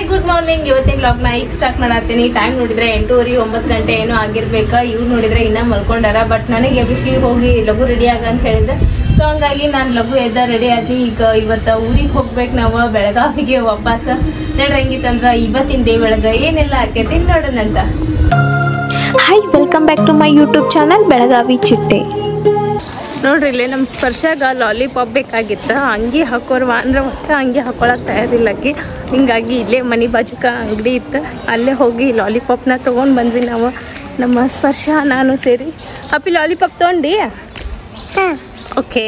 Hi good morning. ಇವತ್ತಿನ ವ್ಲಾಗ್ನ ಈಗ ಸ್ಟಾರ್ಟ್ ಮಾಡತ್ತೀನಿ. ಟೈಮ್ ನೋಡಿದ್ರೆ 8:30 9 ಗಂಟೆ ಏನೋ ಆಗಿರ್ಬೇಕು. ಇವ್ರು ನೋಡಿದ್ರೆ ಇನ್ನ ಮಲ್ಕೊಂಡಾರ. ಬಟ್ ನನಗೆ ಬಿಸಿ ಹೋಗಿ ಲಘು ರೆಡಿ ಆಗ ಅಂತ ಹೇಳಿದ್ರೆ, ಸೊ ಹಂಗಾಗಿ ನಾನು ಲಘು ಎದ್ದ ರೆಡಿ ಆಗಿ ಈಗ ಇವತ್ತು ಊರಿಗೆ ಹೋಗ್ಬೇಕು ನಾವು ಬೆಳಗಾವಿಗೆ ವಾಪಸ್. ನೋಡ್ರಿ ಹೆಂಗಿತ್ತಂದ್ರ ಇವತ್ತಿನ ಡೇ ಒಳಗೆ ಏನೆಲ್ಲ ಆಕೈತಿ ನೋಡೋಣಂತ. Hi, welcome back to my YouTube channel Belagavi Chitte. ನೋಡ್ರಿ ಇಲ್ಲೇ ನಮ್ಮ ಸ್ಪರ್ಶಾಗ ಲಾಲಿಪಾಪ್ ಬೇಕಾಗಿತ್ತು. ಅಂಗಿ ಹಾಕೋರ್ವ ಅಂದ್ರೆ ಒಟ್ಟು ಅಂಗಿ ಹಾಕೊಳಕ್ ತಯಾರಿಲ್ಲಕ್ಕಿ. ಹಿಂಗಾಗಿ ಇಲ್ಲೇ ಮನೆ ಬಾಜುಕ ಅಂಗಡಿ ಇತ್ತು, ಅಲ್ಲೇ ಹೋಗಿ ಲಾಲಿಪಾಪ್ನ ತೊಗೊಂಡು ಬಂದ್ವಿ ನಾವು, ನಮ್ಮ ಸ್ಪರ್ಶ ನಾನು ಸೇರಿ. ಅಪ್ಪಿ ಲಾಲಿಪಾಪ್ ತೊಗೊಂಡು ಓಕೆ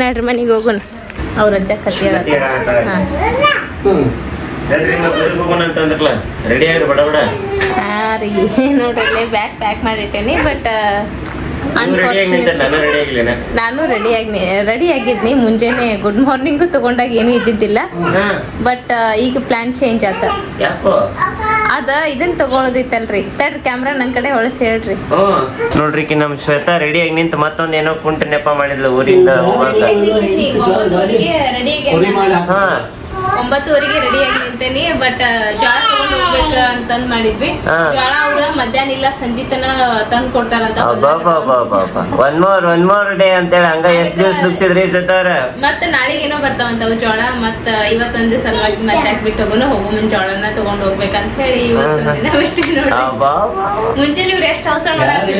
ನೋಡ್ರಿ ಮನೆಗೆ ಹೋಗೋಣ. ಅವ್ರ ಅಜ್ಜ ಕತ್ತಿ ನೋಡ್ರಿ ಇಲ್ಲೇ ಬ್ಯಾಗ್ ಪ್ಯಾಕ್ ಮಾಡಿಟ್ಟೇನಿ. ಬಟ್ ನಾನು ರೆಡಿ ಆಗಿದ್ನಿ. ಮುಂಜಾನೆ ಗುಡ್ ಮಾರ್ನಿಂಗು ತಗೊಂಡಾಗ ಏನು ಇದ್ದಿದ್ದಿಲ್ಲ. ಬಟ್ ಈಗ ಪ್ಲಾನ್ ಚೇಂಜ್ ಆತ. ಅದ ಇದನ್ ತಗೊಳೋದಿತ್ತಲ್ರಿ. ತಡ್ರಿ ಕ್ಯಾಮ್ರಾ ನನ್ ಕಡೆ ಹೊಳಸಿ ಹೇಳ್ರಿ. ನೋಡ್ರಿ ನಮ್ ಶ್ವೇತಾ ರೆಡಿ ಆಗಿ ನಿಂತ ಮತ್ತೊಂದ್ ಏನೋ ಕುಂಟ ನೆಪ ಮಾಡಿದ್ಲು ಊರಿಂದ. 9:30ಗೆ ರೆಡಿ ಆಗಿ ನಿಂತೇನಿ. ಬಟ್ ಜೋಳ ತಗೊಂಡ್ ಹೋಗ್ಬೇಕ ಅಂತಂದ್ ಮಾಡಿದ್ವಿ. ಜೋಳ ಅವ್ರ ಮಧ್ಯಾಹ್ನ ಇಲ್ಲ ಸಂಜೆ ತನ ತಂದ್ ಕೊಡ್ತಾರಂತ. ಒನ್ ಮೋರ್ ಡೇ ಅಂತೇಳಿ ಹಂಗ ಎಷ್ಟ್ ದಿವ್ಸ ದುಗ್ಸಿದ್ರಿ ಸತ್ತಾರ. ಮತ್ತ ನಾಳೆಗೇನೋ ಬರ್ತಾವಂತಾವ್ ಜೋಳ. ಮತ್ತ ಇವತ್ತೊಂದ್ ಸಲುವಾಗಿ ಮತ್ತೆ ಹಾಕ್ಬಿಟ್ಟು ಹೋಗೋಣ. ಹೋಗೋ ಮುಂಚೆ ಜೋಳನ ತಗೊಂಡ್ ಹೋಗ್ಬೇಕಂತ ಹೇಳಿ ಇವತ್ತೊಂದ್ ದಿನ ಬಿಟ್ಟಿವಿ ನೋಡಿ. ಮುಂಚೆ ಇವ್ರು ಎಷ್ಟ್ ಅವಸರ ಮಾಡಾರಿ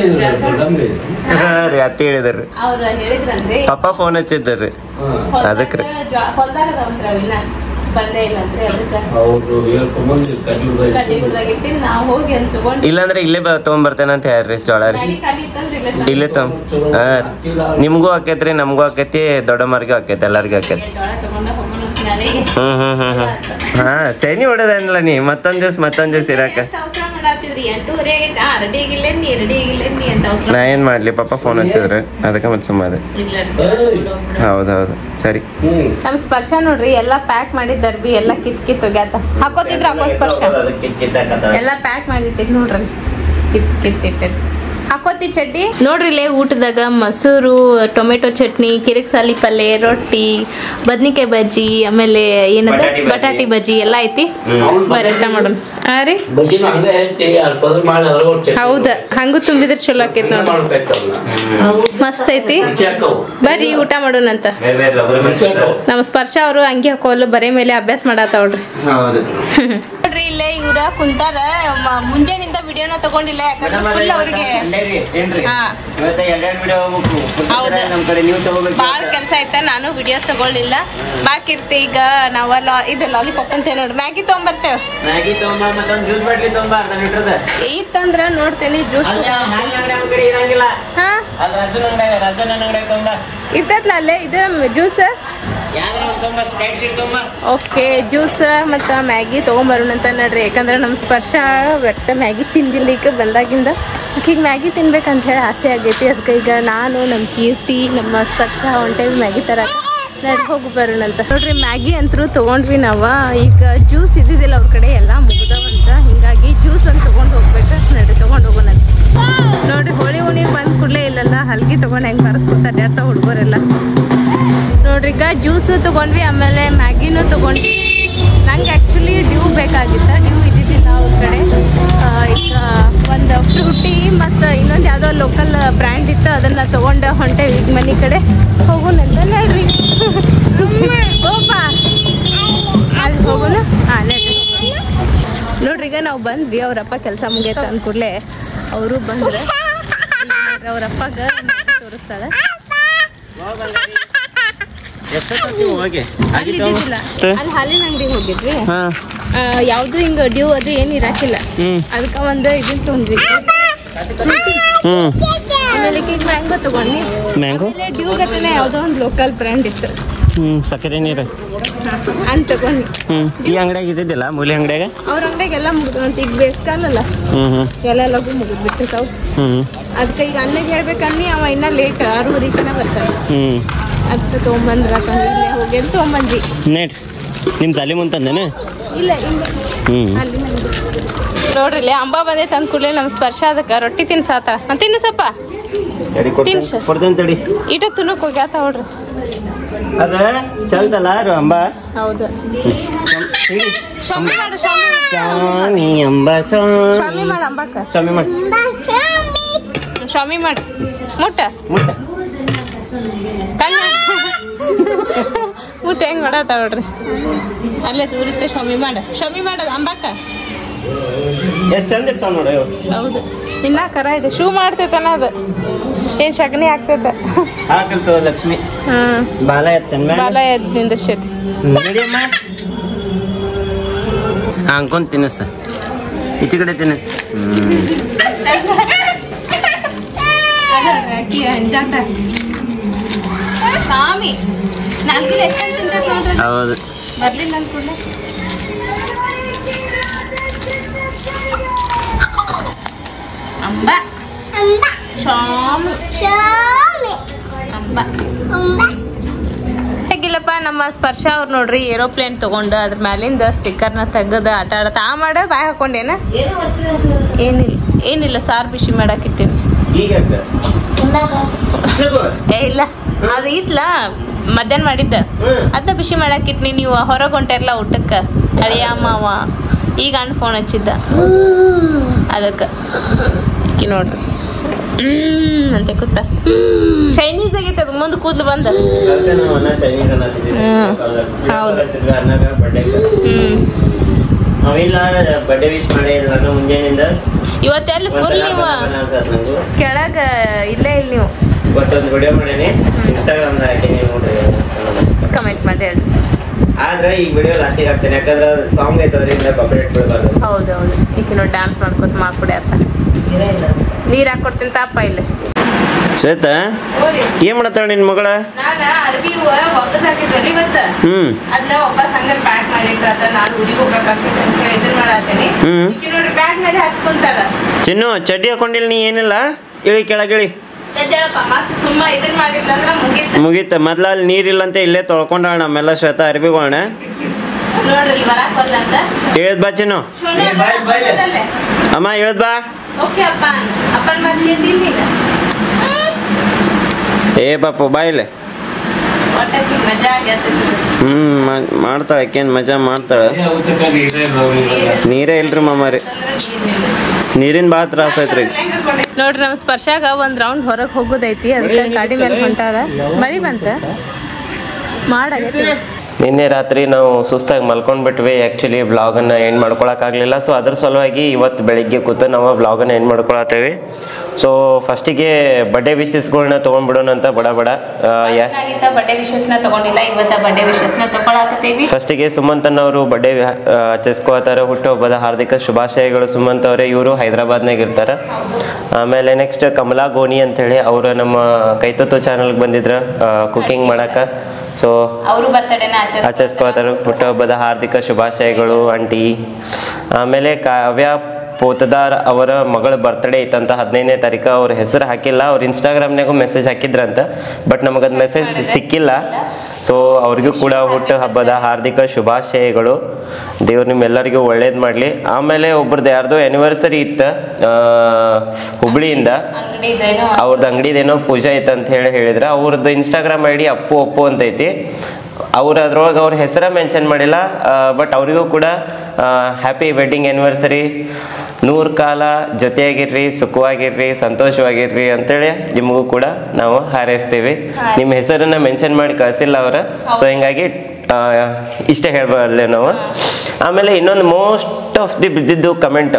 ಅತ್ತಿ ಹೇಳಿದ್ರಿ. ಅವ್ರ ಹೇಳಿದ್ರನ್ರಿ, ಪಪ್ಪ ಫೋನ್ ಹಚ್ಚಿದ್ರಿ. ಅದಕ್ರಿ ಹೊಲ್ದಾಗ ಅದಾವಂತ್ರ ಬಂದೇ ಇಲ್ಲ ಅಂದ್ರೆ ಅದಕ್ಕೆ ನಾವು ಹೋಗಿ ಅಂತ ತಗೊಂಡು. ಇಲ್ಲಾಂದ್ರೆ ಇಲ್ಲೇ ತಗೊಂಡ್ಬರ್ತೇನೆ ಅಂತ ಹೇಳ್ರಿ ಜೋಳ. ಇಲ್ಲೇ ನಿಮ್ಗೂ ಆಕೇತ್ರಿ, ನಮ್ಗೂ ಆಕೇತಿ, ದೊಡ್ಡಮ್ಮರ್ಗೂ ಆಕೇತಿ, ಎಲ್ಲಾರ್ಗೂ ಆಕೇತಿ. ಹಾ ಚೈನಿ ಹೊಡೋದೇನಿಲ್ಲ ನೀ. ಮತ್ತೊಂದ್ ದಿವ್ಸ ಇರಾಕ ನಾ ಏನ್ ಮಾಡ್ಲಿ, ಪಾಪ ಫೋನ್ ಹಚ್ಚಿದ್ರು ಅದಕ್ಕೆ ಮತ್ತೆ ಸುಮ್ಮನೆ. ಹೌದೌದು ಸರಿ. ನಮ್ ಸ್ಪರ್ಶ ನೋಡ್ರಿ ಎಲ್ಲಾ ಪ್ಯಾಕ್ ಮಾಡಿದ್ದಾರ ಬಿ. ಎಲ್ಲಾ ಕಿತ್ ಹೋಗ್ಯಾತ. ಹಾಕೋತಿದ್ರ ಹಾಕೋ ಸ್ಪರ್ಶ ಎಲ್ಲಾ ಪ್ಯಾಕ್ ಮಾಡಿಟ್ಟಿದ್ ನೋಡ್ರಿ. ಕಿತ್ ಹಾಕೋತಿ ಚಡ್ಡಿ ನೋಡ್ರಿ. ಇಲ್ಲೇ ಊಟದಾಗ ಮೊಸರು, ಟೊಮೆಟೊ ಚಟ್ನಿ, ಕಿರಿಕ್ ಸಾಲಿ ಪಲ್ಲೆ, ರೊಟ್ಟಿ, ಬದ್ನಿಕಾಯಿ ಬಜ್ಜಿ, ಆಮೇಲೆ ಏನದ ಬಟಾಟಿ ಬಜ್ಜಿ ಎಲ್ಲಾ ಐತಿ. ಬರಟ ಮಾಡೋಣ. ರೀ ಹೌದ, ಹಂಗು ತುಂಬಿದ್ರೆ ಚಲೋ ಆಕೇತಿ ನೋಡ್ರಿ. ಮಸ್ತ್ ಐತಿ. ಬರ್ರಿ ಊಟ ಮಾಡೋಣ ಅಂತ. ನಮ್ಮ ಸ್ಪರ್ಶ ಅವರು ಅಂಗಿ ಹಾಕೋಲ್ಲ, ಬರೇ ಮೇಲೆ ಅಭ್ಯಾಸ ಮಾಡಾತಾವ್ರಿ. ನೋಡ್ರಿ ಇಲ್ಲೇ ಇವ್ರ ಕುಂತಾರ. ಮುಂಜಾನಿಂದ ವಿಡಿಯೋನ ತಗೊಂಡಿಲ್ಲ, ಯಾಕಂದ್ರೆ ಫುಲ್ ಅವ್ರಿಗೆ ಬಾಳ ಕೆಲ್ಸ ಐತ. ನಾನು ವಿಡಿಯೋ ತಗೊಳ್ಳಿಲ್ಲ. ಬಾಕಿರ್ತಿ ಈಗ ನಾವ ಇದು ಲಾಲಿಪಾಪ್ ಅಂತ ನೋಡ್ರಿ. ಮ್ಯಾಗಿ ತಗೊಂಬರ್ತೇವೆ. ಇತ್ತಂದ್ರ ನೋಡ್ತೇನಿ ಜ್ಯೂಸ್ ಇರ್ತೈತ್ಲ ಅಲ್ಲೇ. ಇದು ಜ್ಯೂಸ್ ಓಕೆ, ಜ್ಯೂಸ್ ಮತ್ತ ಮ್ಯಾಗಿ ತಗೊಂಬರೋಣ ಅಂತ ನೋಡ್ರಿ. ಯಾಕಂದ್ರೆ ನಮ್ ಸ್ಪರ್ಶ ಒಟ್ಟ ಮ್ಯಾಗಿ ತಿಂದಿಲ್ಲ. ಈಗ ಬಂದಾಗಿಂದ ಈಗ ಮ್ಯಾಗಿ ತಿನ್ಬೇಕಂತ ಹೇಳಿ ಆಸೆ ಆಗೈತಿ. ಅದಕ್ಕೆ ಈಗ ನಾನು, ನಮ್ಮ ಕೀರ್ತಿ, ನಮ್ಮ ಸ್ಪರ್ಶ ಹೊಂಟೇವಿ ಮ್ಯಾಗಿ ತರಕ. ನಡಿ ಹೋಗಿ ಬರೋಣ ಅಂತ ನೋಡ್ರಿ. ಮ್ಯಾಗಿ ಅಂತೂ ತಗೊಂಡ್ವಿ ನಾವು. ಈಗ ಜ್ಯೂಸ್ ಇದ್ದಿದ್ದಿಲ್ಲ ಅವ್ರ ಕಡೆ, ಎಲ್ಲ ಮುಗ್ದವಂತ. ಹಿಂಗಾಗಿ ಜ್ಯೂಸ್ ಅಂತ ತಗೊಂಡ್ ಹೋಗ್ಬೇಕು. ನಡ್ರಿ ತಗೊಂಡ್ ಹೋಗೋಣ ನೋಡ್ರಿ. ಹೋಳಿ ಹುಣ್ಣಿಗೆ ಬಂದ್ ಕೂಡಲೇ ಇಲ್ಲಲ್ಲ ಹಲ್ಗಿ ತಗೊಂಡ್ ಹೆಂಗ್ ಬರಸ್ಕೊತ ಅಡ್ಯಾಡ್ತಾ ಹುಡುಗರೆಲ್ಲ ನೋಡ್ರಿ. ಈಗ ಜ್ಯೂಸು ತಗೊಂಡ್ವಿ, ಆಮೇಲೆ ಮ್ಯಾಗಿನೂ ತಗೊಂಡ್ವಿ. ನಂಗೆ ಆ್ಯಕ್ಚುಲಿ ಡ್ಯೂ ಬೇಕಾಗಿತ್ತ, ಡ್ಯೂ ಇದ್ದಿದ್ದಿಲ್ಲ ಅವ್ರ ಕಡೆ. ಈಗ ಒಂದು ಫ್ರೂಟಿ ಮತ್ತು ಇನ್ನೊಂದು ಯಾವುದೋ ಲೋಕಲ್ ಬ್ರ್ಯಾಂಡ್ ಇತ್ತು, ಅದನ್ನು ತೊಗೊಂಡು ಹೊಂಟೇವಿ ಈಗ ಮನೆ ಕಡೆ. ಹೋಗೋಣಂತ ನೋಡ್ರಿ. ಹೋಪ ಅಲ್ಲಿ ಹೋಗೋಣ. ಹಾಂ ನೋಡ್ರಿ. ಈಗ ನಾವು ಬಂದ್ವಿ. ಅವ್ರಪ್ಪ ಕೆಲಸ ಮುಗಿಯತ್ತ ಅಂದ ಕೂಡಲೇ ಅವರು ಬಂದ್ರೆ ಅವ್ರಪ್ಪಗ ತೋರಿಸ್ತಾಳೆ. ಅಲ್ಲಿ ಹಾಲಿನ ಅಂಗಡಿಗೆ ಹೋಗಿದ್ವಿ. ಯಾವ್ದು ಹಿಂಗ ಡ್ಯೂ ಅದು ಏನ್ ಇರಾಕಿಲ್ಲ. ಅದಕ್ಕ ಒಂದು ಇದನ್ನ ತೊಗೊಂಡ್ವಿ. ಆಮೇಲೆ ಮ್ಯಾಂಗೋ ತಗೊಂಡ್ವಿ. ಆಮೇಲೆ ಡ್ಯೂ ಗಟ್ಟನೆ ಯಾವ್ದೋ ಒಂದು ಲೋಕಲ್ ಬ್ರ್ಯಾಂಡ್ ಇತ್ತು, ಸಕ್ಕರೆ ನೀರು ಅಂತ ತಗೊಂಡ್ವಿ. ಈ ಅಂಗಡಿಯಾಗ ಇದ್ದಿದ್ದಿಲ್ಲ, ಮೂಲಿ ಅಂಗಡಿಯಾಗ. ಅವ್ರ ಅಂಗಡಿಯಾಗ ಎಲ್ಲ ಮುಗಿದಂತ. ಈಗ ಬೇಸ್ಕಾಲಲ್ಲ, ಎಲ್ಲ ಲಗು ಮುಗಿದ್ಬಿಟ್ಟಿರ್ತಾವ. ಅದಕ್ಕೆ ಈಗ ಅಣ್ಣಗೆ ಹೇಳ್ಬೇಕನ್ನಿ, ಅವ ಇನ್ನ ಲೇಟ್ 6:30 ಬರ್ತಾನೆ. ಅದಕ್ಕೆ ತೊಗೊಂಬಂದ್ರ ಇಲ್ಲೇ ಹೋಗಿ ಅಂತ ತೊಗೊಂಬಂದ್ವಿ. ನಿಮ್ ಸಾಲಿ ಮುಂತಂದೇನೆ ಇಲ್ಲ ಅಲ್ಲಿ ನೋಡ್ರಿ. ಇಲ್ಲಿ ಅಂಬಾ ಬಂದೆ ತಂದ್ ಕೂಡಲೇ ನಮ್ ಸ್ಪರ್ಶ ಅದಕ್ಕ ರೊಟ್ಟಿ ತಿನ್ಸಾತ. ತಿನ್ಸಪ್ಪ, ತಿನ್ಸ ಇಟ ತುನಕ್ ಹೋಗ್ಯಾತ ನೋಡ್ರಿ. ಅದ ಚಲ್ತಲ್ಲ ಅಂಬ ಹೌದು ಹಿಡಿ ಶಾಮಿ ಮಾಡು ಸ್ವಾಮಿ ಅಂಬ ಶಾಮಿ ಮಾಡು ಅಂಬಕ್ಕ ಸ್ವಾಮಿ ಮಾಡಿ ಶಾಮಿ ಮಾಡು ಮುಟ್ಟ ಮುಟ್ಟ ಮುಟ್ಟ ಹೆಂಗ್ ಮಾಡಾತಾವ ನೋಡ್ರಿ ಅಲ್ಲೇ ತೋರಿಸ್ತೆ ಶಾಮಿ ಮಾಡ ಅಂಬಕ್ಕ ಎಷ್ಟ್ ಚಂದ ಇರ್ತಾವ ನೋಡ ಹೌದು ಇನ್ನ ಕರ ಇದೆ ಶೂ ಮಾಡ್ತೈತನ ಅದು ಏನ್ ಶಗಣಿ ಆಗ್ತೈತ ಹಾಕಲ್ತವ ಲಕ್ಷ್ಮಿ ಬಾಲ ಎತ್ತನ್ ಬಾಲ ಎದ್ ನಿಂದಿರ್ತೈತಿ ನಡಿಯಮ್ಮ ಅಂಕೊಂಡ್ ತಿನ್ನಸ ಈಚೆ ಕಡೆ ತಿನ್ನಸ್ ಅಂಜಾಟ ಸ್ವಾಮಿ ನಾಲ್ಕಿಲ್ಲ ನೋಡ್ರಿ ಹೌದು ಬರ್ಲಿಲ್ಲ ಅನ್ಕೊಂಡೆ ಅಂಬ ಶಾಮಿ ಅಂಬ ಹೇಗಿಲ್ಲಪ್ಪ ನಮ್ಮ ಸ್ಪರ್ಶ ಅವ್ರು ನೋಡ್ರಿ ಏರೋಪ್ಲೇನ್ ತಗೊಂಡು ಅದ್ರ ಮ್ಯಾಲಿಂದ ಸ್ಟಿಕ್ಕರ್ನ ತೆಗೆದು ಆಟ ಆಡತ್ತ ಮಾಡ ಬಾಯ್ ಹಾಕೊಂಡೇನ ಏನಿಲ್ಲ ಸಾರು ಬಿಸಿ ಮಾಡಕ್ ಇಟ್ಟೇನಿ ಏ ಇಲ್ಲ ಅದು ಇತ್ಲ ಮಧ್ಯಾಹ್ನ ಮಾಡಿದ್ದ ಅದನ್ನ ಬಿಸಿ ಮಾಡಕ್ ಇಟ್ನಿ ನೀವು ಹೊರಗೆ ಹೊಂಟಿರಲ್ಲ ಊಟಕ್ಕ ಅಳಿಯ ಮಾವ ಈಗ ಅಣ್ಣ ಫೋನ್ ಹಚ್ಚಿದ್ದ ಅದಕ್ಕೆ ಈಕಿ ನೋಡ್ರಿ ಅಂತ ಕೂತ ಚೈನೀಸ್ ಆಗೈತೆ ಅದು ಮುಂದೆ ಕೂದ್ಲು ಬಂದ ಹೌದು ಬರ್ಡೇ ವಿಶ್ ಮಾಡಿ ಮುಂಜಾನಿಂದ ಇವತ್ತೆಲ್ಲ ಫುಲ್ ನೀವು ಕೆಳಗ ಇಲ್ಲೇ ಇಲ್ಲ ನೀವು ಇವತ್ತೊಂದು ವಿಡಿಯೋ ಮಾಡೀನಿ ಇನ್ಸ್ಟಾಗ್ರಾಮ್ ಹಾಕೀನಿ ನೋಡ್ರಿ ಕಮೆಂಟ್ ಮಾಡಿ ಹೇಳಿ ಆದ್ರೆ ಈ ವಿಡಿಯೋ ಲಾಸ್ಟಿಗೆ ಹಾಕ್ತೇನೆ ಯಾಕಂದ್ರೆ ಸಾಂಗ್ ಐತದ್ರಿಂದ ಕಾಪಿರೈಟ್ ಬಿಡಬಾರ್ದು ಹೌದೌದು ಈಗ ನೋಡಿ ಡ್ಯಾನ್ಸ್ ಮಾಡ್ಕೊತ ಮಾಡ್ಕೊಡಿ ಅಪ್ಪ ನೀರ್ ಹಾಕೊಡ್ತೀನಿ ತಾಪ ಇಲ್ಲಿ ಶ್ವೇತಾ ಏನ್ ಮಾಡತ್ತಾಳ ನಿನ್ ಮಗಳ ನಾನ ಅರ್ಬಿ ಒಗ್ಗದ್ ಹಾಕಿದ್ವಲ್ಲ ಇವತ್ತ ಅದನ್ನ ಒಬ್ಬ ಸಂಗ ಪ್ಯಾಕ್ ಮಾಡಿಟ್ಟ ನಾನು ಊರಿಗೆ ಹೋಗ್ಬೇಕಾಗ್ತದೆ ಅಂತ ಹೇಳಿ ಇದನ್ನ ಮಾಡತ್ತೇನಿ ನೋಡ್ರಿ ಬ್ಯಾಗ್ ಮೇಲೆ ಹಾಕ್ಕೊಂತಾರ ಚಿನ್ನು ಚಡ್ಡಿ ಹಾಕೊಂಡಿಲ್ಲ ನೀ ಏನಿಲ್ಲ ಇಳಿ ಕೆಳಗಿಳಿ ಮತ್ತೆ ಸುಮ್ಮ ಇದನ್ನ ಮಾಡಿದ್ಲಂದ್ರ ಮುಗೀತ ಮೊದ್ಲ ಅಲ್ಲಿ ನೀರಿಲ್ಲ ಅಂತ ಇಲ್ಲೇ ತೊಳ್ಕೊಂಡಾಳ ನಮ್ಮೆಲ್ಲ ಶ್ವೇತಾ ಅರ್ಬಿಗಳನ್ನ ನೋಡ್ರಿ ಬರಾಕ್ ಬರ್ಲ ಅಂತ ಹೇಳ್ದ್ ಬಾ ಚಿನ್ನು ಅಮ್ಮ ಹೇಳ್ದ್ ಬಾ ಓಕೆ ಅಪ್ಪನ್ ಮತ್ತೆ ತಿನ್ನಿಲ್ಲ ಏ ಪಾಪು ಬಾ ಇಲ್ಲೇ ಮಾಡ್ತಾಳ ಯಾಕೇನ್ ಮಜಾ ಮಾಡ್ತಾಳ ನೀರೇ ಇಲ್ರಿ ಮಾಮಾರಿ ನೀರಿನ ಭಾಳ ತ್ರಾಸ ಐತ್ರಿ ನೋಡ್ರಿ ನಮ್ ಸ್ಪರ್ಶಾಗ ಒಂದ್ ರೌಂಡ್ ಹೊರಗ್ ಹೋಗೋದೈತಿ ಅದಕ್ಕೆ ಗಾಡಿ ಮೇಲೆ ಹೊಂಟಾರ ಮಳಿ ಬಂತ ಮಾಡಾಗೈತಿ ನಿನ್ನೆ ರಾತ್ರಿ ನಾವು ಸುಸ್ತಾಗಿ ಮಲ್ಕೊಂಡ್ಬಿಟ್ವಿ ಆ್ಯಕ್ಚುಲಿ ವ್ಲಾಗನ್ನು ಎಂಡ್ ಮಾಡ್ಕೊಳಕ್ಕಾಗಲಿಲ್ಲ ಸೊ ಅದ್ರ ಸಲುವಾಗಿ ಇವತ್ತು ಬೆಳಿಗ್ಗೆ ಕೂತು ನಾವು ವ್ಲಾಗನ್ನು ಎಂಡ್ ಮಾಡ್ಕೊಳತ್ತೇವೆ ಸೊ ಫಸ್ಟಿಗೆ ಬರ್ಡೇ ವಿಶಸ್ಗಳನ್ನ ತೊಗೊಂಡ್ಬಿಡೋಣ ಅಂತ ಬಡ ಬರ್ಡೇ ವಿಶಸ್ನ ತಗೊಂಡಿಲ್ಲ ಇವತ್ತು ಬರ್ಡೇ ವಿಶಸ್ನ ತಗೊಳಕತ್ತೀವಿ ಫಸ್ಟಿಗೆ ಸುಮಂತನ್ ಅವರು ಬರ್ಡೇ ಆಚರಿಸ್ಕೋತಾರೆ ಹುಟ್ಟುಹಬ್ಬದ ಹಾರ್ದಿಕ ಶುಭಾಶಯಗಳು ಸುಮಂತ್ ಅವರೇ ಇವರು ಹೈದರಾಬಾದ್ನಾಗ ಇರ್ತಾರೆ ಆಮೇಲೆ ನೆಕ್ಸ್ಟ್ ಕಮಲಾ ಗೋಣಿ ಅಂತೇಳಿ ಅವರು ನಮ್ಮ ಕೈತುತ್ತು ಚಾನಲ್ಗೆ ಬಂದಿದ್ರು ಕುಕಿಂಗ್ ಮಾಡಕ್ಕೆ ಸೊ ಅವರು ಬರ್ತಡೇನ ಆಚರಿಸ್ಕೋತಾರೆ ಹುಟ್ಟುಹಬ್ಬದ ಹಾರ್ದಿಕ ಶುಭಾಶಯಗಳು ಆಂಟಿ ಆಮೇಲೆ ಕಾವ್ಯ ಪೋತದಾರ್ ಅವರ ಮಗಳ ಬರ್ತ್ಡೇ ಐತಂತ 15ನೇ ತಾರೀಕು ಅವ್ರ ಹೆಸರು ಹಾಕಿಲ್ಲ ಅವ್ರ ಇನ್ಸ್ಟಾಗ್ರಾಮ್ನಾಗೂ ಮೆಸೇಜ್ ಹಾಕಿದ್ರಂತ ಬಟ್ ನಮಗದು ಮೆಸೇಜ್ ಸಿಕ್ಕಿಲ್ಲ ಸೊ ಅವ್ರಿಗೂ ಕೂಡ ಹುಟ್ಟು ಹಬ್ಬದ ಹಾರ್ದಿಕ ಶುಭಾಶಯಗಳು ದೇವ್ರು ನಿಮ್ಮೆಲ್ಲರಿಗೂ ಒಳ್ಳೇದು ಮಾಡಲಿ ಆಮೇಲೆ ಒಬ್ರದ್ದು ಯಾರ್ದೋ ಆ್ಯನಿವರ್ಸರಿ ಇತ್ತು ಹುಬ್ಳಿಯಿಂದ ಅವ್ರದ್ದು ಅಂಗಡಿದೇನೋ ಪೂಜೆ ಐತೆ ಅಂತ ಹೇಳಿದ್ರೆ ಅವ್ರದ್ದು ಇನ್ಸ್ಟಾಗ್ರಾಮ್ ಐ ಡಿ ಅಪ್ಪು ಅಂತ ಐತಿ ಅವ್ರು ಅದ್ರೊಳಗೆ ಅವ್ರ ಹೆಸರ ಮೆನ್ಷನ್ ಮಾಡಿಲ್ಲ ಬಟ್ ಅವರಿಗೂ ಕೂಡ ಹ್ಯಾಪಿ ವೆಡ್ಡಿಂಗ್ ಆ್ಯನಿವರ್ಸರಿ 100 ಕಾಲ ಜೊತೆಯಾಗಿರ್ರಿ ಸುಖವಾಗಿರ್ರಿ ಸಂತೋಷವಾಗಿರ್ರಿ ಅಂತೇಳಿ ನಿಮಗೂ ಕೂಡ ನಾವು ಹಾರೈಸ್ತೀವಿ ನಿಮ್ಮ ಹೆಸರನ್ನ ಮೆನ್ಷನ್ ಮಾಡಿ ಕಳಿಸಿಲ್ಲ ಅವ್ರ ಸೊ ಹಿಂಗಾಗಿ ಇಷ್ಟೇ ಹೇಳ್ಬಲ್ಲೆ ನಾವು ಆಮೇಲೆ ಇನ್ನೊಂದು ಮೋಸ್ಟ್ ಆಫ್ ದಿ ಬಿದ್ದಿದ್ದು ಕಮೆಂಟ್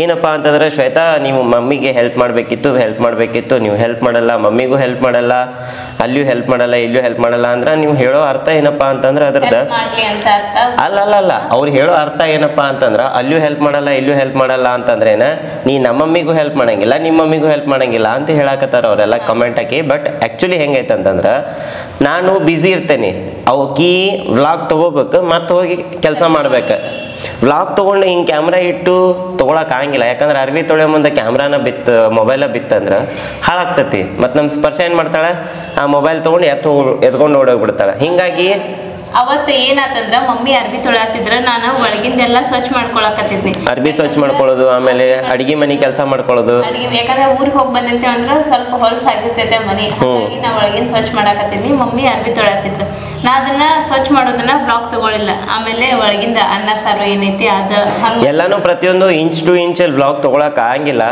ಏನಪ್ಪಾ ಅಂತಂದ್ರೆ ಶ್ವೇತಾ ನೀವು ಮಮ್ಮಿಗೆ ಹೆಲ್ಪ್ ಮಾಡಬೇಕಿತ್ತು ನೀವು ಹೆಲ್ಪ್ ಮಾಡಲ್ಲ ಮಮ್ಮಿಗೂ ಹೆಲ್ಪ್ ಮಾಡಲ್ಲ ಅಲ್ಲಿಯೂ ಹೆಲ್ಪ್ ಮಾಡಲ್ಲ ಇಲ್ಲಿಯೂ ಹೆಲ್ಪ್ ಮಾಡಲ್ಲ ಅಂದ್ರೆ ನೀವು ಹೇಳೋ ಅರ್ಥ ಏನಪ್ಪಾ ಅಂತಂದ್ರೆ ಅದ್ರದ್ದು ಅಲ್ಲ ಅವ್ರು ಹೇಳೋ ಅರ್ಥ ಏನಪ್ಪಾ ಅಂತಂದ್ರೆ ಅಲ್ಲಿಯೂ ಹೆಲ್ಪ್ ಮಾಡಲ್ಲ ಇಲ್ಲಿಯೂ ಹೆಲ್ಪ್ ಮಾಡಲ್ಲ ಅಂತಂದ್ರೇನ ನೀ ನಮ್ಮ ಮಮ್ಮಿಗೂ ಹೆಲ್ಪ್ ಮಾಡಂಗಿಲ್ಲ ನಿಮ್ಮ ಮಮ್ಮಿಗೂ ಹೆಲ್ಪ್ ಮಾಡಂಗಿಲ್ಲ ಅಂತ ಹೇಳಕತ್ತಾರ ಅವರೆಲ್ಲ ಕಮೆಂಟ್ ಹಾಕಿ ಬಟ್ ಆ್ಯಕ್ಚುಲಿ ಹೆಂಗೈತಂತಂದ್ರೆ ನಾನು ಬ್ಯುಸಿ ಇರ್ತೇನೆ ಅವಕಿ ವ್ಲಾಗ್ ತಗೋಬೇಕು ಮತ್ತೆ ಹೋಗಿ ಕೆಲಸ ಮಾಡ್ಬೇಕು ವ್ಲಾಗ್ ತೊಗೊಂಡು ಹಿಂಗೆ ಕ್ಯಾಮ್ರಾ ಇಟ್ಟು ತೊಗೊಳಕ್ ಆಗಂಗಿಲ್ಲ ಯಾಕಂದ್ರೆ ಅರ್ವಿ ತೊಳೆಯೋ ಮುಂದೆ ಕ್ಯಾಮ್ರಾನ ಮೊಬೈಲ ಬಿತ್ತಂದ್ರೆ ಹಾಳಾಗ್ತತಿ ಮತ್ತು ನಮ್ಮ ಸ್ಪರ್ಶ ಏನು ಮಾಡ್ತಾಳೆ ಆ ಮೊಬೈಲ್ ತೊಗೊಂಡು ಎತ್ಕೊಂಡು ಓಡೋಗ್ಬಿಡ್ತಾಳೆ ಹಿಂಗಾಗಿ ಅವತ್ತು ಏನಾತಂದ್ರ ಮಮ್ಮಿ ಅರ್ಬಿ ತೊಳಾತಿದ್ರ ನಾನು ಒಳಗಿಂದೆಲ್ಲ ಸ್ವಚ್ಛ ಮಾಡ್ಕೊಳಕತ್ತಿದ್ನಿ. ಅರ್ಬಿ ಸ್ವಚ್ಛ ಮಾಡ್ಕೊಳ್ಳೋದು, ಆಮೇಲೆ ಅಡಿಗೆ ಮನೆ ಕೆಲಸ ಮಾಡ್ಕೊಳ್ಳೋದು. ಯಾಕಂದ್ರೆ ಊರಿಗೆ ಹೋಗಿ ಬಂದಿರ್ತೇವೆ ಅಂದ್ರೆ ಸ್ವಲ್ಪ ಹೊಲಸ ಆಗಿರ್ತೈತೆ ಮನಿ, ಹಾಗಾಗಿ ನಾ ಒಳಗಿನ ಸ್ವಚ್ಛ ಮಾಡಾಕತ್ತಿದ್ನಿ. ಮಮ್ಮಿ ಅರ್ಬಿ ತೊಳಾತಿದ್ರು. ನಾ ಅದನ್ನ ಸ್ವಚ್ಛ ಮಾಡೋದನ್ನ ಬ್ಲಾಗ್ ತಗೊಳಿಲ್ಲ. ಆಮೇಲೆ ಒಳಗಿಂದ ಅನ್ನ ಸಾರು ಏನೈತಿ ಅದ ಎಲ್ಲಾನು ಪ್ರತಿಯೊಂದು ಇಂಚ್ ಟು ಇಂಚ್ ಬ್ಲಾಗ್ ತಗೊಳಕ್ ಆಗಂಗಿಲ್ಲ.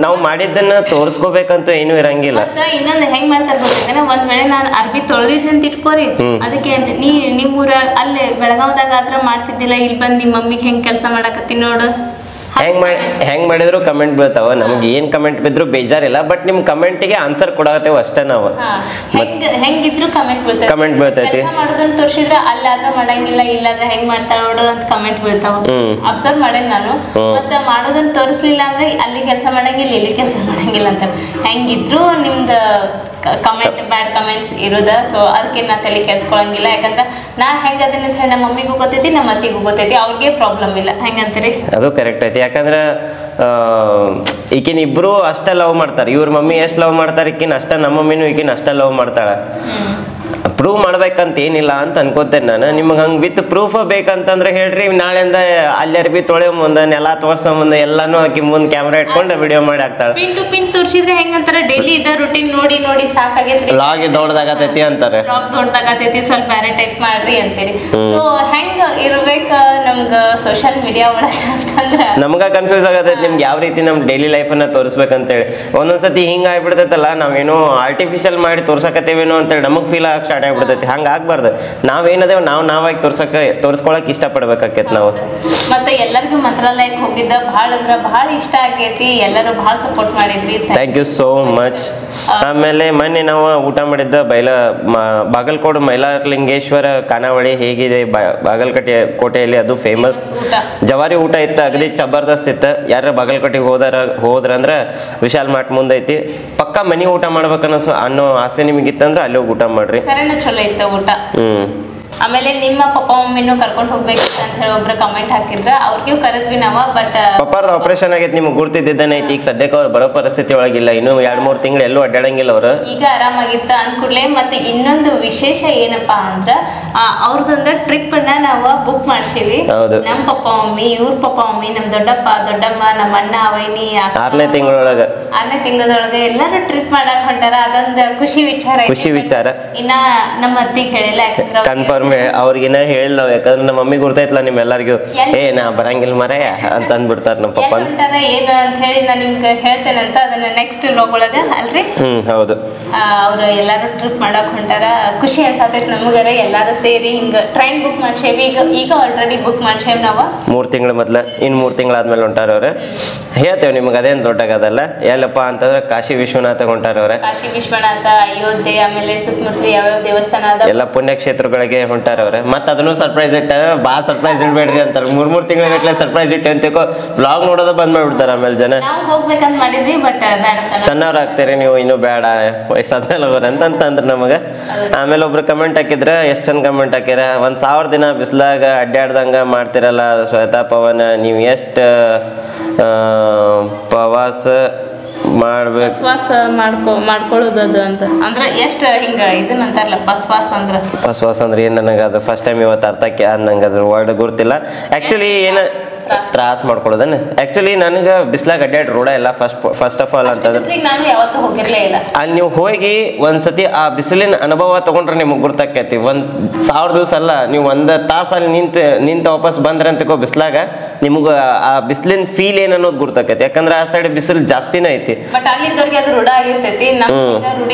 ನಾವು ಮಾಡಿದ್ದನ್ನ ತೋರಿಸ್ಕೋಬೇಕಂತ ಏನು ಇರಂಗಿಲ್ಲ. ಇನ್ನೊಂದು ಹೆಂಗ್ ಮಾಡ್ತಾರ ಗೊತ್ತಿಲ್ಲ, ಒಂದ್ ವೇಳೆ ನಾನು ಅರ್ಬಿ ತೊಳೆದಿದ್ನಿ ಅಂತ ಇಟ್ಕೋರಿ, ಅದಕ್ಕೆ ಅಂತ ನಿಮ್ ಊರ ಅಲ್ಲೇ ಬೆಳಗಾವ್ದಾಗ ಆದ್ರ ಮಾಡ್ತಿದ್ದಿಲ್ಲ, ಇಲ್ಲಿ ಬಂದ್ ನಿಮ್ ಮಮ್ಮಿಗೆ ಹೆಂಗ್ ಕೆಲಸ ಮಾಡಾಕತ್ತಿ ನೋಡು. ಹೆಂಗ್ ಮಾಡಿದ್ರು ಕಮೆಂಟ್ ಬೀಳ್ತಾವ. ನಮ್ಗೆ ಏನ್ ಕಮೆಂಟ್ ಬಿದ್ರು ಬೇಜಾರಿಲ್ಲ, ಬಟ್ ನಿಮ್ ಕಮೆಂಟಿಗೆ ಆನ್ಸರ್ ಕೊಡಾಕತ್ತೇವ ಅಷ್ಟೇ ನಾವು. ಹೆಂಗಿದ್ರು ಕಮೆಂಟ್ ಬೀಳ್ತೈತಿ. ಮಾಡೋದನ್ನ ತೋರ್ಸಿದ್ರ ಅಲ್ಲಾದ್ರ ಮಾಡಂಗಿಲ್ಲ, ಇಲ್ಲಾದ್ರ ಹೆಂಗ್ ಮಾಡ್ತಾರ ನೋಡು ಅಂತ ಕಮೆಂಟ್ ಬೀಳ್ತಾವ. ಅಬ್ಸರ್ವ್ ಮಾಡೇನ್ ನಾನು. ಮತ್ತ ಮಾಡೋದನ್ನ ತೋರಿಸ್ಲಿಲ್ಲ ಅಂದ್ರೆ ಅಲ್ಲಿ ಕೆಲಸ ಮಾಡಂಗಿಲ್ಲ, ಇಲ್ಲಿ ಕೆಲಸ ಮಾಡಂಗಿಲ್ಲ ಅಂತ. ಹೆಂಗಿದ್ರು ನಿಮ್ದ ಕಮೆಂಟ್ ಬ್ಯಾಡ್ ಕಮೆಂಟ್ಸ್ ಇರೋದ. ಸೊ ಅದಕ್ಕೆ ನಾ ತಲೆ ಕೆಲ್ಸ್ಕೊಳಂಗಿಲ್ಲ. ಯಾಕಂದ್ರೆ ನಾ ಹೆಂಗ ಅದನ್ನ ಅಂತ ಹೇಳಿ ನಮ್ಮ ಮಮ್ಮಿಗೂ ಗೊತ್ತೈತಿ, ನಮ್ಮ ಅತ್ತಿಗೂ ಗೊತ್ತೈತಿ, ಅವ್ರಿಗೆ ಪ್ರಾಬ್ಲಮ್ ಇಲ್ಲ. ಹೆಂಗಂತೀರಿ? ಅದು ಕರೆಕ್ಟ್ ಐತಿ. ಯಾಕಂದ್ರೆ ಈಕಿನ ಇಬ್ರು ಅಷ್ಟ ಲವ್ ಮಾಡ್ತಾರೆ. ಇವ್ರ ಮಮ್ಮಿ ಎಷ್ಟ್ ಲವ್ ಮಾಡ್ತಾರೆ, ಈಕಿನ ಅಷ್ಟ ನಮ್ಮ ಮಮ್ಮಿನೂ ಈಕಿನ ಅಷ್ಟ ಲವ್ ಮಾಡ್ತಾಳ. ಪ್ರೂವ್ ಮಾಡ್ಬೇಕಂತ ಏನಿಲ್ಲ ಅಂತ ಅನ್ಕೋತೇನೆ ನಾನು. ನಿಮ್ಗೆ ಹಂಗೆ ವಿತ್ ಪ್ರೂಫ್ ಬೇಕಂತಂದ್ರೆ ಹೇಳ್ರಿ, ನಾಳೆಯಿಂದ ಅಲ್ಲಿ ಅರ್ಬಿ ತೊಳೆ ಮುಂದೆ ನೆಲ ತೋರ್ಸೋ ಮುಂದೆ ಎಲ್ಲಾನು ಹಾಕಿ ಮುಂದೆ ಕ್ಯಾಮ್ರಾ ಇಟ್ಕೊಂಡು ವಿಡಿಯೋ ಮಾಡಿ ಹಾಕ್ತಾಳೆ. ಪಿನ್ ಟು ಪಿನ್ ತೋರಿಸಿದ್ರೆ ಹೆಂಗಂತಾರೆ, ಡೈಲಿ ಇದ ರೂಟೀನ್ ನೋಡಿ ನೋಡಿ ಸಾಕಾಗೈತ್ರಿ, ಲಾಗ್ ದೊಡ್ಡದಾಗತೈತಿ ಅಂತಾರೆ. ಲಾಗ್ ದೊಡ್ಡದಾಗತೈತಿ, ಸ್ವಲ್ಪ ಬೇರೆ ಟೈಪ್ ಮಾಡ್ರಿ ಅಂತೀರಿ. ಸೊ ಹೆಂಗ ಇರ್ಬೇಕ ನಮ್ಗ ಸೋಶಿಯಲ್ ಮೀಡಿಯಾ ಒಳಗೆ ಅಂತಂದ್ರ ನಮ್ಗ ಕನ್ಫ್ಯೂಸ್ ಆಗತೈತಿ. ನಿಮ್ಗೆ ಯಾವ ರೀತಿ ನಮ್ ಡೈಲಿ ಲೈಫ್ ಅನ್ನ ತೋರಿಸ್ಬೇಕಂತೇಳಿ. ಒಂದೊಂದ್ಸತಿ ಹಿಂಗ ಆಗ್ಬಿಡ್ತೈತಲ್ಲ, ನಾವೇನೋ ಆರ್ಟಿಫಿಷಿಯಲ್ ಮಾಡಿ ತೋರ್ಸಕತ್ತೇವೇನೋ ಅಂತೇಳಿ ನಮಗ್ ಫೀಲ್ ಆಗ ಸ್ಟಾರ್ಟ್ ಆಗ್ಬಿಡ್ತೈತಿ. ಹಂಗ ಆಗ್ಬಾರ್ದು. ನಾವೇನದೇವ್ ನಾವಾಗಿ ತೋರ್ಸ್ಕೊಳಕ್ ಇಷ್ಟ ಪಡ್ಬೇಕಾಕೇತ್ ನಾವು. ಮತ್ತೆ ಎಲ್ಲರಿಗೂ ಮಂತ್ರಾಲಯಕ್ಕೆ ಹೋಗಿದ್ದ ಬಹಳ ಅಂದ್ರ ಬಹಳ ಇಷ್ಟ ಆಗೈತಿ. ಎಲ್ಲರೂ ಬಹಳ ಸಪೋರ್ಟ್ ಮಾಡಿದ್ರಿ. Thank you so much. ಆಮೇಲೆ ಮೊನ್ನೆ ನಾವು ಊಟ ಮಾಡಿದ್ದ ಬಾಗಲಕೋಟೆ ಮೈಲಾರಲಿಂಗೇಶ್ವರ ಖಾನಾವಳಿ ಹೇಗಿದೆ ಕೋಟೆಯಲ್ಲಿ, ಅದು ಫೇಮಸ್ ಜವಾರಿ ಊಟ ಇತ್ತು. ಅಗದಿ ಜಬರ್ದಸ್ತ್ ಇತ್ತು. ಯಾರ ಬಾಗಲಕೋಟೆಗೆ ಹೋದ್ರಂದ್ರ ವಿಶಾಲ್ ಮಾರ್ಟ್ ಮುಂದೈತಿ, ಪಕ್ಕ ಮನಿ ಊಟ ಅನ್ನೋ ಆಸೆ ನಿಮಗಿತ್ತಂದ್ರ ಅಲ್ಲಿ ಹೋಗಿ ಊಟ ಮಾಡ್ರಿ. ಚಲೋ ಇತ್ತು ಊಟ. ಆಮೇಲೆ ನಿಮ್ಮ ಪಪ್ಪ ಮಮ್ಮಿನೂ ಕರ್ಕೊಂಡು ಹೋಗ್ಬೇಕಿತ್ತು ಅಂತ ಹೇಳಿ ಒಬ್ರು ಕಮೆಂಟ್ ಹಾಕಿದ್ರ, ಅವ್ರಿಗೂ ಕರೆದ್ವಿ ನಾವ. ಬಟ್ ಪಪ್ಪಾರ್ದ ಆಪರೇಷನ್ ಆಗೈತಿ, ನಿಮ್ಗೆ ಗುರ್ತಿದ್ದೇನೆ ಐತಿ. ಈಗ ಸದ್ಯಕ್ಕೆ ಅವ್ರು ಬರೋ ಪರಿಸ್ಥಿತಿ ಒಳಗಿಲ್ಲ. ಇನ್ನು 2-3 ತಿಂಗಳು ಎಲ್ಲೂ ಅಡ್ಡಾಡಂಗಿಲ್ಲ ಅವ್ರು. ಈಗ ಆರಾಮಾಗಿತ್ತ ಅಂದ್ಕೂಡ್ಲೆ. ಮತ್ತೆ ಇನ್ನೊಂದು ವಿಶೇಷ ಏನಪ್ಪಾ ಅಂದ್ರ, ಅವ್ರದೊಂದು ಟ್ರಿಪ್ ನ ನಾವ ಬುಕ್ ಮಾಡ್ಸೀವಿ. ನಮ್ ಪಪ್ಪ ಮಮ್ಮಿ, ಇವ್ರ ಪಪ್ಪ ಮಮ್ಮಿ, ನಮ್ ದೊಡ್ಡಪ್ಪ ದೊಡ್ಡಮ್ಮ, ನಮ್ಮ ಅಣ್ಣ ವೈನಿ 6ನೇ ತಿಂಗಳೊಳಗೆ ಎಲ್ಲರೂ ಟ್ರಿಪ್ ಮಾಡಕ್ ಹೊಂಟಾರ. ಅದೊಂದು ಖುಷಿ ವಿಚಾರ. ಇನ್ನ ನಮ್ಮ ಅತ್ತಿಗೆ ಹೇಳಿಲ್ಲ, ಯಾಕಂದ್ರೆ ಕನ್ಫರ್ಮ್ ಅವ್ರಿಗಿನ್ನ ಹೇಳಿ ನಾವ್. ಯಾಕಂದ್ರೆ ನಮ್ಮ ಮಮ್ಮಿ ಗುರ್ತೈತ್ಲ ನಿಮ್ಮೆಲ್ಲರಿಗೂ, ನಾ ಬರಂಗಿಲ್ಲ ಮರಯ ಅಂತ ಅಂದ್ಬಿಡ್ತಾರ ನಮ್ಮ ಪಪ್ಪ. ಏನು ಅಂತ ಹೇಳಿ ನಾನು ನಿಮ್ಗೆ ಹೇಳ್ತೇನೆ ಅಂತ, ಅದನ್ನ ನೆಕ್ಸ್ಟ್ ವ್ಲಾಗ್ ಒಳಗ ಅಲ್ರಿ. ಹೌದು. ಅವ್ರು ಎಲ್ಲಾರು ಟ್ರಿಪ್ ಮಾಡಕ್ ಹೊಂಟಾರ. ಖುಷಿ ಅನ್ಸತೈತಿ ನಮಗರ. ಎಲ್ಲಾರು ಸೇರಿ ಹಿಂಗ ಟ್ರೈನ್ ಬುಕ್ ಮಾಡ್ಸೇವಿ. ಈಗ ಆಲ್ರೆಡಿ ಬುಕ್ ಮಾಡ್ಸೇವಿ ನಾವ 3 ತಿಂಗಳ ಮೊದ್ಲ. ಇನ್ 3 ತಿಂಗಳಾದ್ಮೇಲೆ ಹೊಂಟಾರ ಅವ್ರ. ಹೇಳ್ತೇವೆ ನಿಮ್ಗೆ, ಅದೇನ್ ದೊಡ್ಡಾಗದಲ್ಲ. ಎಲ್ಲಪ್ಪ ಅಂತಂದ್ರೆ ಕಾಶಿ ವಿಶ್ವನಾಥ ಹೊಂಟಾರ ಅವ್ರ. ಕಾಶಿ ವಿಶ್ವನಾಥ, ಅಯೋಧ್ಯೆ, ಆಮೇಲೆ ಸುತ್ತಮುತ್ತಲು ಯಾವ್ಯಾವ ದೇವಸ್ಥಾನ ಅದ ಎಲ್ಲ ಪುಣ್ಯಕ್ಷೇತ್ರಗಳಿಗೆ ಹೊಂಟಾರ ಅವ್ರೆ. ಮತ್ತೆ ಅದನ್ನು ಸರ್ಪ್ರೈಸ್ ಇಟ್ಟ, ಭಾಳ ಸರ್ಪ್ರೈಸ್ ಇಡ್ಬೇಡ್ರಿ ಅಂತಾರೆ. 3 ತಿಂಗಳ ಗಟ್ಲೆ ಸರ್ಪ್ರೈಸ್ ಇಟ್ಟು ಅಂತಿಕೋ ಬ್ಲಾಗ್ ನೋಡೋದ ಬಂದ್ ಮಾಡ್ಬಿಡ್ತಾರ. ಆಮೇಲೆ ಜನ ಹೋಗ್ಬೇಕಂತ ಮಾಡಿದ್ವಿ, ಬಟ್ ಸಣ್ಣವ್ರು ಆಗ್ತೀರಿ ನೀವು, ಇನ್ನೂ ಬೇಡ ವಯಸ್ಸಾದ್ಮೇಲೆ ಅವ್ರ ಅಂತಂದ್ರ ನಮಗ. ಆಮೇಲೆ ಒಬ್ರು ಕಮೆಂಟ್ ಹಾಕಿದ್ರ, ಎಷ್ಟ್ ಚಂದ ಕಮೆಂಟ್ ಹಾಕ್ಯಾರ. 1000 ದಿನ ಬಿಸ್ಲಾಗ ಅಡ್ಡಾಡ್ದಂಗ ಮಾಡ್ತಿರಲ್ಲ ಶ್ವೇತಾ ಪವನ್, ನೀವು ಎಷ್ಟು ಪ್ರವಾಸ ಮಾಡ್ಬೇಕು ಮಾಡ್ಕೊಳ್ಳೋದು ಅಂತ ಅಂದ್ರೆ ಎಷ್ಟು ಹಿಂಗ ಇದನ್ನ ಅಂತಾರಲ್ಲ ಪಸ್ವಾಸ ಅಂದ್ರೆ ಏನ್? ನನಗೆ ಅದು ಫಸ್ಟ್ ಟೈಮ್ ಇವತ್ತು ಅರ್ಥಕ್ಕೆ ನಂಗೆ ಅದ್ರ ವರ್ಡ್ ಗುರ್ತಿಲ್ಲ. ಆಕ್ಚುಲಿ ಏನ ತ್ರಾಸ ಮಾಡ್ಕೊಳ್ಳೋದನ್ನ. ಆಕ್ಚುಲಿ ನನಗೆ ಬಿಸ್ಲಾಗ ಅಡ್ಡಾಡ್ ರೋಡ ಇಲ್ಲ ಫಸ್ಟ್ ಆಫ್ ಆಲ್ ಅಂತಂದ್ರೆ. ಅಲ್ಲಿ ನೀವು ಹೋಗಿ ಒಂದ್ಸತಿ ಆ ಬಿಸಿಲಿನ ಅನುಭವ ತಗೊಂಡ್ರೆ ನಿಮ್ಗೆ ಗುರ್ತಾಕೈತಿ. 1000 ದಿವಸ ಅಲ್ಲ, ನೀವು 1 ತಾಸು ಅಲ್ಲಿ ನಿಂತ ವಾಪಸ್ ಬಂದ್ರೆ ಅಂತಕೋ ಬಿಸ್ಲಾಗ, ನಿಮ್ಗ ಆ ಬಿಸಿಲಿನ ಫೀಲ್ ಏನ್ ಅನ್ನೋದು ಗುರ್ತಾಕೈತಿ. ಯಾಕಂದ್ರೆ ಆ ಸೈಡ್ ಬಿಸಿಲು ಜಾಸ್ತಿನೇ ಐತಿ.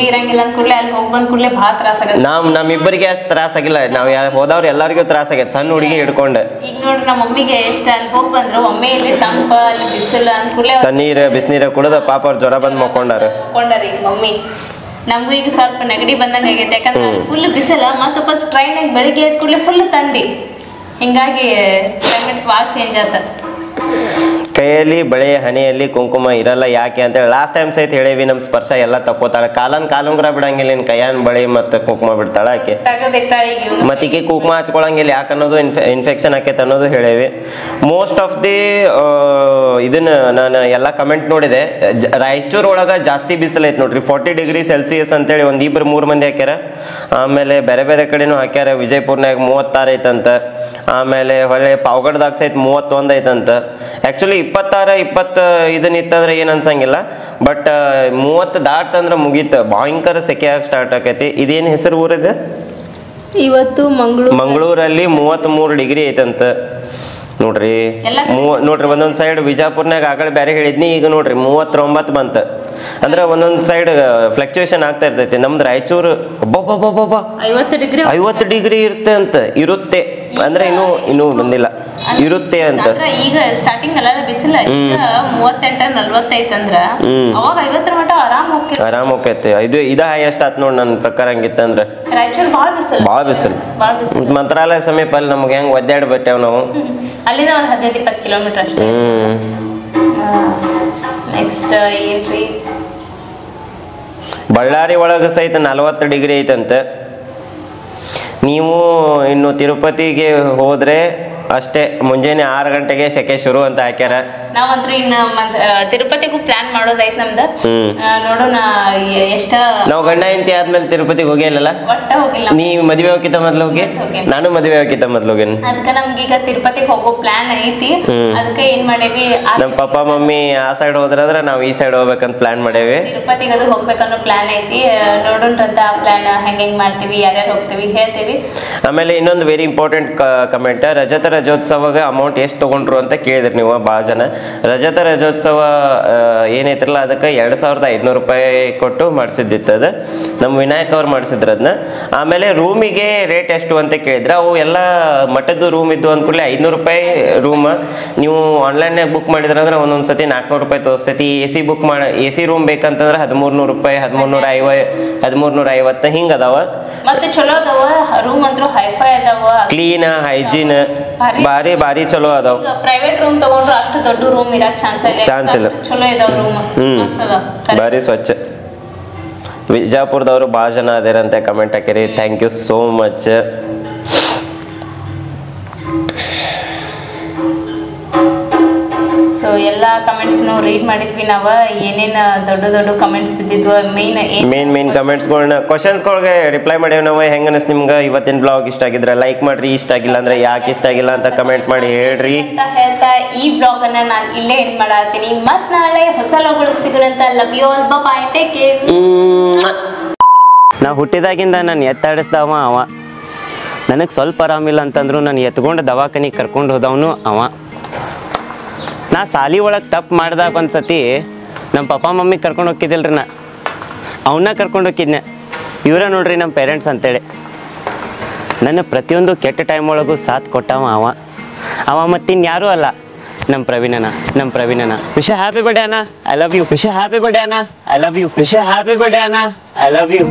ನಮ್ಮಿಬ್ಬರಿಗೆ ಅಷ್ಟು ತ್ರಾಸ ಆಗಿಲ್ಲ. ನಾವ್ ಹೋದವ್ರು ಎಲ್ಲರಿಗೂ ತ್ರಾಸ ಆಗೈತೆ, ಸಣ್ಣ ಹುಡುಗಿ ಹಿಡ್ಕೊಂಡು. ಈಗ ನೋಡ್ರಿ ನಮ್ಮ ಮಮ್ಮಿಗೆ ಎಷ್ಟ ಅಲ್ಲಿ ಹೋಗಿ ಬಂದ್ರು, ಒಮ್ಮೆ ಇಲ್ಲಿ ತಂಪ ಅಲ್ಲಿ ಬಿಸಿಲು ಅನ್ಕೂಡ್ಲೆ ಬಿಸಿನೀರ ಕುಡಿದ ಪಾಪ ಅವ್ರ ಜ್ವರ ಬಂದ್ ಮಕ್ಕೊಂಡಾರ ಮಮ್ಮಿ. ನಮಗೂ ಈಗ ಸ್ವಲ್ಪ ನೆಗಡಿ ಬಂದಂಗ ಆಗೈತೆ. ಯಾಕಂದ್ರೆ ಫುಲ್ ಬಿಸಿಲ, ಮತ್ತ ವಾಪಸ್ ಟ್ರೈನ್ ಬೆಳಿಗ್ಗೆ ಎದ್ದ ಕೂಡಲೇ ಫುಲ್ ಥಂಡಿ. ಹಿಂಗಾಗಿ ಕ್ಲೈಮೇಟ್ ಭಾಳ ಚೇಂಜ್ ಆತ. ಕೈಯಲ್ಲಿ ಬಳೆ ಹಣೆಯಲ್ಲಿ ಕುಂಕುಮ ಇರಲ್ಲ ಯಾಕೆ ಅಂತೇಳಿ ಲಾಸ್ಟ್ ಟೈಮ್ ಸಹಿತ ಹೇಳೇವಿ. ನಮ್ಮ ಸ್ಪರ್ಶ ಎಲ್ಲ ತಕ್ಕೋತಾಳೆ. ಕಾಲುಂಗುರ ಬಿಡಂಗಿಲ್ಲ, ಇನ್ನು ಕೈಯನ್ ಬಳೆ ಮತ್ತು ಕುಂಕುಮ ಬಿಡ್ತಾಳ ಆಕೆ. ಮತ್ತೆ ಈಕೆ ಕುಂಕುಮ ಹಚ್ಕೊಳಂಗಿಲ್ಲ ಯಾಕೆ ಅನ್ನೋದು ಇನ್ಫೆಕ್ಷನ್ ಆಕೈತೆ ಅನ್ನೋದು ಹೇಳೇವಿ. ಮೋಸ್ಟ್ ಆಫ್ ದಿ ಇದನ್ನ ನಾನು ಎಲ್ಲ ಕಮೆಂಟ್ ನೋಡಿದೆ. ರಾಯಚೂರು ಒಳಗೆ ಜಾಸ್ತಿ ಬಿಸಿಲು ಐತೆ ನೋಡ್ರಿ, 40 ಡಿಗ್ರಿ ಸೆಲ್ಸಿಯಸ್ ಅಂತೇಳಿ 1-2-3 ಮಂದಿ ಹಾಕ್ಯಾರ. ಆಮೇಲೆ ಬೇರೆ ಬೇರೆ ಕಡೆನೂ ಹಾಕ್ಯಾರ. ವಿಜಯಪುರ್ನಾಗ 36 ಐತಂತ. ಆಮೇಲೆ ಹೊಳೆ ಪಾವಗಡದಾಗ ಸಹಿತ 31 ಐತಂತ. ಆ್ಯಕ್ಚುಲಿ 26-20 ಇದನ್ನಿತ್ತಂದ್ರೆ ಏನು ಅನ್ಸಂಗಿಲ್ಲ, ಬಟ್ 30 ದಾಟ್ತಂದ್ರೆ ಮುಗೀತು, ಭಯಂಕರ ಸೆಕೆ ಆಗಿ ಸ್ಟಾರ್ಟ್ ಆಕೈತಿ. ಇದೇನು ಹೆಸರು ಊರಿದೆ? ಇವತ್ತು ಮಂಗಳೂರಲ್ಲಿ 33 ಡಿಗ್ರಿ ಐತಂತ ನೋಡ್ರಿ. ನೋಡ್ರಿ ಒಂದೊಂದ್ ಸೈಡ್ ವಿಜಾಪುರ್ನಾಗ ಆಗಲೇ ಬೇರೆ ಹೇಳಿದ್ನಿ, ಈಗ ನೋಡ್ರಿ 39 ಬಂತ. ಅಂದ್ರೆ ಒಂದೊಂದ್ ಸೈಡ್ ಫ್ಲಕ್ಚುಯೇಷನ್ ಆಗ್ತಾ ಇರ್ತೈತಿ. ನಮ್ದು ರಾಯಚೂರು 50 ಡಿಗ್ರಿ ಇರುತ್ತೆ ಅಂದ್ರೆ ಇನ್ನೂ ಬಂದಿಲ್ಲ, ಇರುತ್ತೆ ಅಂತ. ಈಗ ಸ್ಟಾರ್ಟಿಂಗ್ ಎಲ್ಲ ಬಿಸಿಲ 38-40 ಅಂದ್ರ ಅವಾಗ 50 ಮಟ್ಟ ಆರಾಮ್ ಹೋಗ್ತೈತಿ. ಇದ ಹೈಯೆಸ್ಟ್ ಆತ್ ನೋಡ್ ನನ್ನ ಪ್ರಕಾರ. ಹಂಗಿತ್ತಂದ್ರ ರಾಯಚೂರು ಭಾಳ ಬಿಸಿಲು. ಮಂತ್ರಾಲಯ ಸಮೀಪ ಅಲ್ಲಿ ನಮ್ಗೆ ಹೆಂಗ್ ಒದ್ದಾಡಿ ಬಿಟ್ಟೇವ್ ನಾವು. ಅಲ್ಲಿಂದ ಒಂದು 15-20 ಕಿಲೋಮೀಟರ್ ಅಷ್ಟೇ. ನೆಕ್ಸ್ಟ್ ಏನ್ರಿ, ಬಳ್ಳಾರಿ ಒಳಗ ಸಹಿತ 40 ಡಿಗ್ರಿ ಐತಂತ. ನೀವು ಇನ್ನು ತಿರುಪತಿಗೆ ಹೋದ್ರೆ ಅಷ್ಟೇ ಮುಂಜಾನೆ 6 ಗಂಟೆಗೆ ಸೆಕೆ ಶುರು ಅಂತ ಹಾಕ್ಯಾರ. ನಾವಂತ್ರು ಇನ್ನ ತಿರುಪತಿಗೂ ಪ್ಲಾನ್ ಮಾಡೋದೈತ್ ನಮ್ದು. ನೋಡೋಣ ಎಷ್ಟ. ನಾವು ಗಂಡ ಹೆಂಡತಿ ಆದ್ಮೇಲೆ ತಿರುಪತಿಗೆ ಹೋಗಿಲ್ಲಲ್ಲ, ಒಟ್ಟ ಹೋಗಿಲ್ಲ. ನೀ ಮದುವೆ ಹೋಗಿತ್ತ ಮೊದ್ಲು ಹೋಗಿ, ನಾನು ಮದುವೆ ಹೋಗಿತ್ತ ಮೊದ್ಲು ಹೋಗಿನಿ. ಅದಕ್ಕೆ ನಮ್ಗೀಗ ತಿರುಪತಿಗೆ ಹೋಗೋ ಪ್ಲಾನ್ ಐತಿ. ಅದಕ್ಕೆ ಏನ್ ಮಾಡೇವಿ, ನಮ್ಮ ಪಪ್ಪ ಮಮ್ಮಿ ಆ ಸೈಡ್ ಹೋದ್ರಂದ್ರ ನಾವ್ ಈ ಸೈಡ್ ಹೋಗ್ಬೇಕಂತ ಪ್ಲಾನ್ ಮಾಡೇವಿ. ತಿರುಪತಿಗೆ ಅದು ಹೋಗ್ಬೇಕನ್ನೋ ಪ್ಲಾನ್ ಐತಿ. ನೋಡೋಣ್ರಂತ ಆ ಪ್ಲಾನ್ ಹೆಂಗ್ ಮಾಡ್ತೀವಿ, ಯಾರ್ಯಾರು ಹೋಗ್ತೀವಿ ಹೇಳ್ತೀವಿ. ಆಮೇಲೆ ಇನ್ನೊಂದು ವೆರಿ ಇಂಪಾರ್ಟೆಂಟ್ ಕಮೆಂಟ್, ರಜೋತ್ಸವಗೆ ಅಮೌಂಟ್ ಎಷ್ಟು ತಗೊಂಡ್ರು ಅಂತ ಕೇಳಿದ್ರಿ ನೀವು ಭಾಳ ಜನ. ರಜೋತ್ಸವ ಏನೈತ್ರಲ್ಲ ಅದಕ್ಕೆ 2500 ರೂಪಾಯಿ ಕೊಟ್ಟು ಮಾಡಿಸಿದ್ದಿತ್ತು. ಅದು ನಮ್ಮ ವಿನಾಯಕ್ ಅವ್ರು ಮಾಡಿಸಿದ್ರು ಅದನ್ನ. ಆಮೇಲೆ ರೂಮಿಗೆ ರೇಟ್ ಎಷ್ಟು ಅಂತ ಕೇಳಿದ್ರೆ, ಅವು ಎಲ್ಲ ಮಠದ್ದು ರೂಮ್ ಇದ್ದು ಅಂದ್ಕೂಡಲೇ 500 ರೂಪಾಯಿ ರೂಮ್. ನೀವು ಆನ್ಲೈನ್ನಾಗ ಬುಕ್ ಮಾಡಿದ್ರೆ ಅಂದ್ರೆ ಒಂದೊಂದು ಸತಿ 400 ರೂಪಾಯಿ ತೋರಿಸ್ತೈತಿ. AC ರೂಮ್ ಬೇಕಂತಂದ್ರೆ 1300 ರೂಪಾಯಿ, 1350 ಹಿಂಗ ಅದಾವ. ಮತ್ತೆ ಚಲೋ ಅದಾವ ರೂಮ್ ಅಂತೂ, ಹೈಫೈ ಅದಾವ, ಕ್ಲೀನ್ ಹೈಜೀನ್ ಬಾರಿ ಚಲೋ ಅದಾವ. ಪ್ರೈವೇಟ್ ರೂಮ್ ತಗೊಂಡ್ರು ಅಷ್ಟು ದೊಡ್ಡ ರೂಮ್ ಇರಕ್ ಚಾನ್ಸ್ ಇಲ್ಲ. ಚಲೋ ಇದಾವ ರೂಮ್, ಬಾರಿ ಸ್ವಚ್ಛ. ವಿಜಾಪುರದವರು ಭಾಳ ಜನ ಅದೇರಂತೆ ಕಮೆಂಟ್ ಹಾಕಿರಿ. Thank you so much. So ಎಲ್ಲ ಕಮೆಂಟ್ಸ್ನು ರೀಡ್ ಮಾಡಿದ್ವಿ ನಾವು. ಏನೇನು ದೊಡ್ಡ ಕಮೆಂಟ್ಸ್ ಬಿದ್ದಿದ್ವು, ಮೇನ್ ಕಮೆಂಟ್ಸ್ಗಳನ್ನ ಕ್ವಶನ್ಸ್ಗಳಿಗೆ ರಿಪ್ಲೈ ಮಾಡೇವಿ ನಾವು. ಹೆಂಗ ಅನಿಸ್ ನಿಮ್ಗೆ ಇವತ್ತಿನ ಬ್ಲಾಗ್? ಇಷ್ಟ ಆಗಿದ್ರೆ ಲೈಕ್ ಮಾಡ್ರಿ, ಇಷ್ಟ ಆಗಿಲ್ಲ ಅಂದ್ರೆ ಯಾಕೆ ಇಷ್ಟ ಆಗಿಲ್ಲ ಅಂತ ಕಮೆಂಟ್ ಮಾಡಿ ಹೇಳ್ರಿ ಅಂತ ಹೇಳ್ತಾ ಈ ಬ್ಲಾಗ್ ಅನ್ನ ನಾನು ಇಲ್ಲೇ ಎಂಡ್ ಮಾಡತ್ತೀನಿ. ಮತ್ ನಾಳೆ ಹೊಸ ಬ್ಲಾಗ್ ಸಿಗೋಣಂತ. Love you all, bye, take care. ನಾ ಹುಟ್ಟಿದಾಗಿಂದ ನಾನು ಎತ್ತಾಡಿಸ್ದವ ಅವ. ನನಗೆ ಸ್ವಲ್ಪ ಆರಾಮಿಲ್ಲ ಅಂತಂದ್ರು ನಾನು ಎತ್ಕೊಂಡು ದವಾಖಾನಿಗೆ ಕರ್ಕೊಂಡು ಹೋದವನು ಅವ. ನಾ ಸಾಲಿ ಒಳಗೆ ತಪ್ಪು ಮಾಡಿದಾಗ ಒಂದ್ಸತಿ ನಮ್ಮ ಪಪ್ಪ ಮಮ್ಮಿ ಕರ್ಕೊಂಡು ಹೋಗಿದ್ದಿಲ್ರಿ, ನಾ ಅವನ್ನ ಕರ್ಕೊಂಡು ಹೋಗಿದ್ನೆ. ಇವರ ನೋಡ್ರಿ ನಮ್ಮ ಪೇರೆಂಟ್ಸ್ ಅಂತೇಳಿ. ನನ್ನ ಪ್ರತಿಯೊಂದು ಕೆಟ್ಟ ಟೈಮ್ ಒಳಗೂ ಸಾಥ್ ಕೊಟ್ಟವ ಅವ ಮತ್ತಿನ್ಯಾರೂ ಅಲ್ಲ, ನಮ್ಮ ಪ್ರವೀಣನ. ವಿಶ್ ಹ್ಯಾಪಿ ಬರ್ಡೇ ಅಣ್ಣ, I love you. Wish happy birthday ಅಣ್ಣ, I love you. Wish happy birthday ಅಣ್ಣ, ಐ ಲವ್ ಯು.